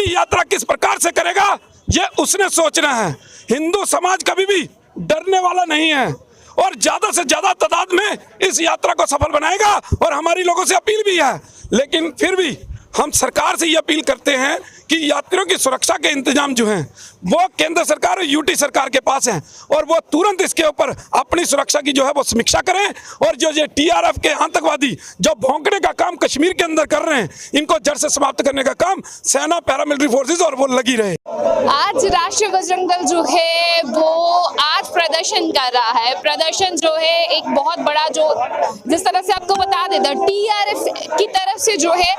आगे यात्रा किस प्रकार से करेगा ये उसने सोचना है। हिंदू समाज कभी भी डरने वाला नहीं है और ज्यादा से ज्यादा तादाद में इस यात्रा को सफल बनाएगा और हमारी लोगों से अपील भी है। लेकिन फिर भी हम सरकार से ये अपील करते हैं कि यात्रियों की सुरक्षा के इंतजाम जो हैं वो केंद्र सरकार और यूटी सरकार के पास हैं और वो तुरंत इसके ऊपर अपनी सुरक्षा की जो है वो समीक्षा करें और जो ये टीआरएफ के आतंकवादी जो भौंकने का काम कश्मीर के अंदर कर रहे हैं इनको जड़ से समाप्त करने का काम सेना, पैरामिलिट्री फोर्सेस और वो लगी रहे। आज राष्ट्रीय बजरंग दल जो है वो आज प्रदर्शन कर रहा है। प्रदर्शन जो है एक बहुत बड़ा, जो जिस तरह से आपको बता देता टीआरएफ की तरफ से जो है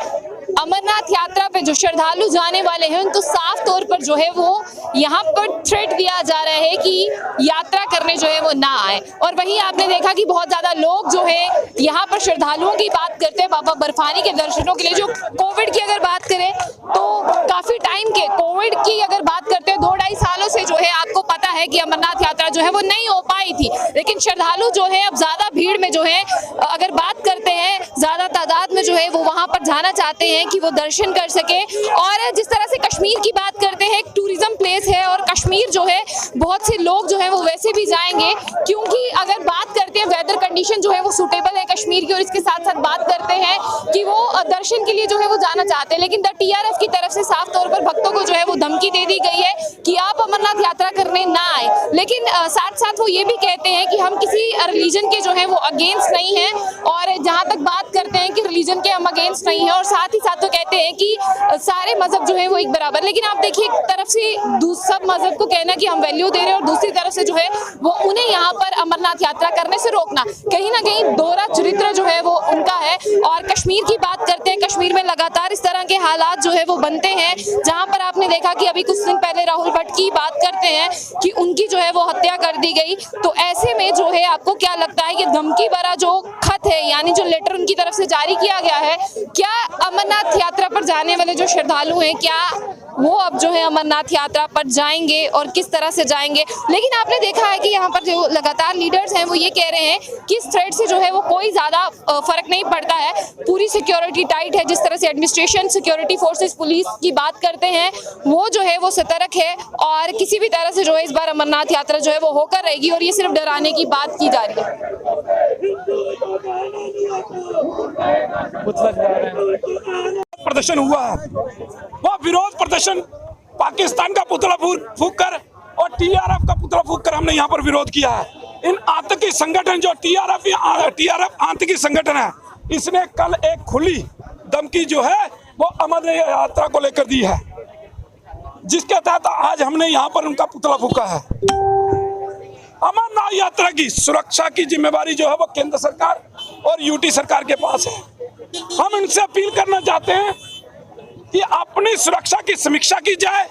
अमरनाथ यात्रा पे जो श्रद्धालु जाने वाले हैं उनको साफ तौर पर जो है वो यहाँ पर थ्रेट दिया जा रहा है कि यात्रा करने जो है वो ना आए। और वहीं आपने देखा कि बहुत ज्यादा लोग जो है यहाँ पर श्रद्धालुओं की बात करते हैं बाबा बर्फानी के दर्शनों के लिए। जो कोविड की अगर बात करें तो काफी टाइम के कोविड की अगर बात करते हैं 2-2.5 सालों से जो है आपको पता है कि अमरनाथ यात्रा जो है वो नहीं हो पाई थी। लेकिन श्रद्धालु जो है अब ज्यादा भीड़ में जो है अगर बात करते हैं ज्यादा तादाद में जो है वो वहां पर जाना चाहते हैं कि वो दर्शन कर सके। और जिस तरह से कश्मीर की बात करते हैं, एक टूरिज्म प्लेस है और कश्मीर जो है बहुत से लोग जो है वो वैसे भी जाएंगे, क्योंकि अगर बात करते हैं वेदर कंडीशन जो है वो सूटेबल है कश्मीर की, और इसके साथ साथ बात करते हैं कि वो दर्शन के लिए जो है वो जाना चाहते हैं। लेकिन टीआरएफ की तरफ से साफ तौर पर भक्तों को जो है वो धमकी दे दी गई है कि आप अमरनाथ यात्रा करने ना आए। लेकिन साथ साथ वो ये भी कहते हैं कि हम किसी रिलीजन के जो है वो अगेंस्ट नहीं है, और जहां तक बात करते हैं कि रिलीजन के हम अगेंस्ट नहीं है, और साथ ही साथ तो कहते हैं कि सारे मजहब जो है वो एक बराबर। लेकिन आप देखिए एक तरफ से सब मजहब को कहना कि हम वैल्यू दे रहे हैं और दूसरी तरफ से जो है वो उन्हें यहाँ पर अमरनाथ यात्रा करने से रोकना, कहीं ना कहीं दोहरा चरित्र जो है वो उनका है। और कश्मीर की बात करते हैं, कश्मीर में लगातार इस तरह के हालात जो है वो बनते हैं, जहां पर आपने देखा कि अभी कुछ दिन पहले राहुल भट्ट की बात करते हैं कि उनकी जो है वो हत्या कर दी गई। तो ऐसे में जो है आपको क्या लगता है कि धमकी भरा जो खत है, यानी जो लेटर उनकी तरफ से जारी किया गया है, क्या अमरनाथ यात्रा पर जाने वाले जो श्रद्धालु हैं क्या वो अब जो है अमरनाथ यात्रा पर जाएंगे और किस तरह से जाएंगे? लेकिन आपने देखा है कि यहाँ पर जो लगातार लीडर्स हैं वो ये कह रहे हैं कि इस थ्रेट से जो है वो कोई ज्यादा फर्क नहीं पड़ता है, पूरी सिक्योरिटी टाइट है। जिस तरह से एडमिनिस्ट्रेशन, सिक्योरिटी फोर्सेस, पुलिस की बात करते हैं वो जो है वो सतर्क है और किसी भी तरह से जो है इस बार अमरनाथ यात्रा जो है वो होकर रहेगी, और ये सिर्फ डराने की बात की जा रही है। प्रदर्शन हुआ है वो विरोध प्रदर्शन पाकिस्तान का पुतला फूंक कर और टीआरएफ का पुतला फूंक कर हमने यहाँ पर विरोध किया है। इन आतंकी संगठन जो टीआरएफ आतंकी संगठन है, इसने कल एक खुली धमकी जो है वो अमरनाथ यात्रा को लेकर दी है, जिसके तहत आज हमने यहाँ पर उनका पुतला फूंका है। अमरनाथ यात्रा की सुरक्षा की जिम्मेवारी जो है वो केंद्र सरकार और यूटी सरकार के पास है। हम इनसे अपील करना चाहते हैं कि अपनी सुरक्षा की समीक्षा की जाए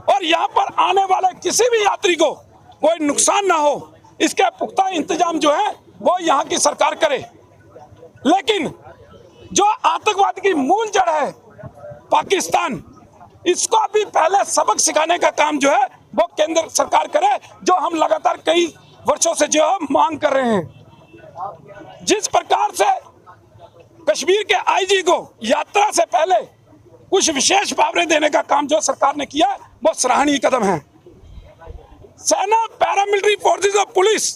और यहाँ पर आने वाले किसी भी यात्री को कोई नुकसान ना हो, इसके पुख्ता इंतजाम जो है वो यहाँ की सरकार करे। लेकिन जो आतंकवाद की मूल जड़ है पाकिस्तान, इसको अभी पहले सबक सिखाने का काम जो है वो केंद्र सरकार करे, जो हम लगातार कई वर्षों से जो है मांग कर रहे हैं। जिस प्रकार से कश्मीर के आईजी को यात्रा से पहले कुछ विशेष पावरें देने का काम जो सरकार ने किया वो सराहनीय कदम है। सेना, पैरामिलिट्री फोर्सेस और पुलिस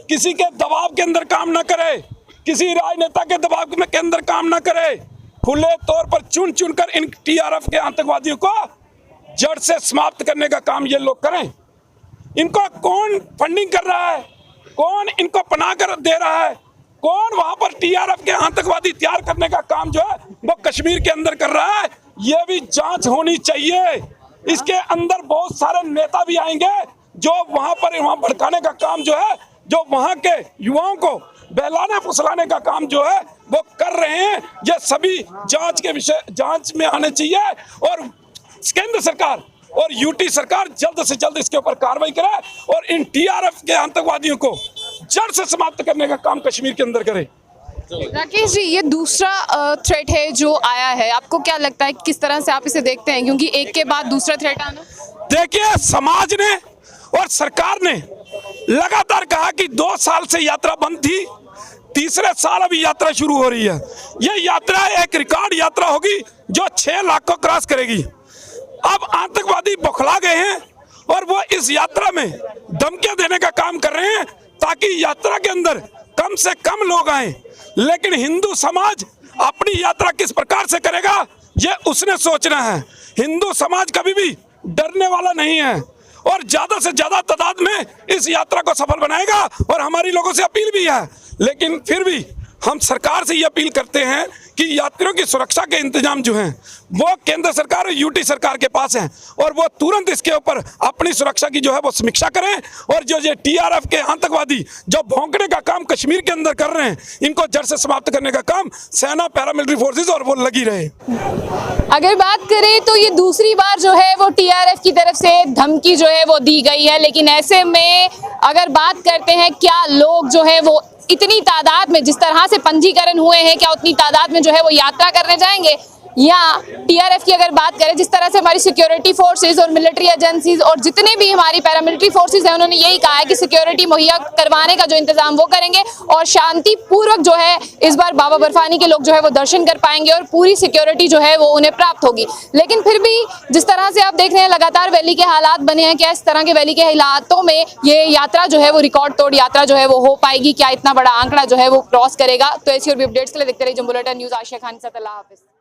किसी के दबाव के अंदर काम ना करे, किसी राजनेता के दबाव के अंदर काम ना करे, खुले तौर पर चुन चुनकर इन टीआरएफ के आतंकवादियों को जड़ से समाप्त करने का काम ये लोग करें। इनको कौन फंडिंग कर रहा है, कौन इनको पनाह कर दे रहा है, कौन वहां पर टीआरएफ के आतंकवादी तैयार करने का काम जो है वो कश्मीर के अंदर कर रहा है, ये भी जांच होनी चाहिए। इसके अंदर बहुत सारे नेता भी आएंगे जो वहां भड़काने का काम जो है, जो वहां के युवाओं को बहलाने फुसलाने का काम जो है वो कर रहे हैं। ये सभी जांच में आने चाहिए और केंद्र सरकार और यूटी सरकार जल्द से जल्द इसके ऊपर कार्रवाई करे और इन टीआरएफ के आतंकवादियों को जड़ से समाप्त करने का काम कश्मीर के अंदर करे। राकेश जी, ये दूसरा थ्रेट है जो आया है, आपको क्या लगता है किस तरह से आप इसे देखते हैं, क्योंकि एक के बाद दूसरा थ्रेट आना? देखिए, समाज ने और सरकार ने लगातार कहा कि 2 साल से यात्रा बंद थी, तीसरे साल अभी यात्रा शुरू हो रही है। ये यात्रा एक रिकॉर्ड यात्रा होगी जो 6 लाख को क्रॉस करेगी। अब आतंकवादी बौखला गए हैं और वो इस यात्रा में धमकियां देने का काम कर रहे हैं ताकि यात्रा के अंदर कम से कम लोग आए। लेकिन हिंदू समाज अपनी यात्रा किस प्रकार से करेगा ये उसने सोचना है। हिंदू समाज कभी भी डरने वाला नहीं है और ज्यादा से ज्यादा तादाद में इस यात्रा को सफल बनाएगा और हमारी लोगों से अपील भी है। लेकिन फिर भी हम सरकार से ये अपील करते हैं कि यात्रियों की सुरक्षा के इंतजाम जो हैं वो केंद्र सरकार और यूटी सरकार के पास हैं और वो तुरंत इसके ऊपर अपनी सुरक्षा की जो है वो समीक्षा करें और जो ये टीआरएफ के आतंकवादी जो भौंकने का काम कश्मीर के अंदर कर रहे हैं इनको जड़ से समाप्त करने का काम सेना, पैरामिलिट्री फोर्सेस और वो लगी रहे। अगर बात करें तो ये दूसरी बार जो है वो टीआरएफ की तरफ से धमकी जो है वो दी गई है। लेकिन ऐसे में अगर बात करते हैं क्या लोग जो है वो इतनी तादाद में जिस तरह से पंजीकरण हुए हैं क्या उतनी तादाद में जो है वो यात्रा करने जाएंगे, या टीआरएफ की अगर बात करें जिस तरह से हमारी सिक्योरिटी फोर्सेस और मिलिट्री एजेंसीज और जितने भी हमारी पैरामिलिट्री फोर्सेस हैं उन्होंने यही कहा है कि सिक्योरिटी मुहैया करवाने का जो इंतजाम वो करेंगे और शांति पूर्वक जो है इस बार बाबा बर्फानी के लोग जो है वो दर्शन कर पाएंगे और पूरी सिक्योरिटी जो है वो उन्हें प्राप्त होगी। लेकिन फिर भी जिस तरह से आप देख रहे हैं लगातार वैली के हालात बने हैं, क्या इस तरह के वैली के हालातों में ये यात्रा जो है वो रिकॉर्ड तोड़ यात्रा जो है वो हो पाएगी, क्या इतना बड़ा आंकड़ा जो है वो क्रॉस करेगा? तो ऐसी और भी अपडेट्स के लिए देखते रहिए जंबू बुलेटिन न्यूज़। आशिया खान के साथ, अल्लाह हाफिज़।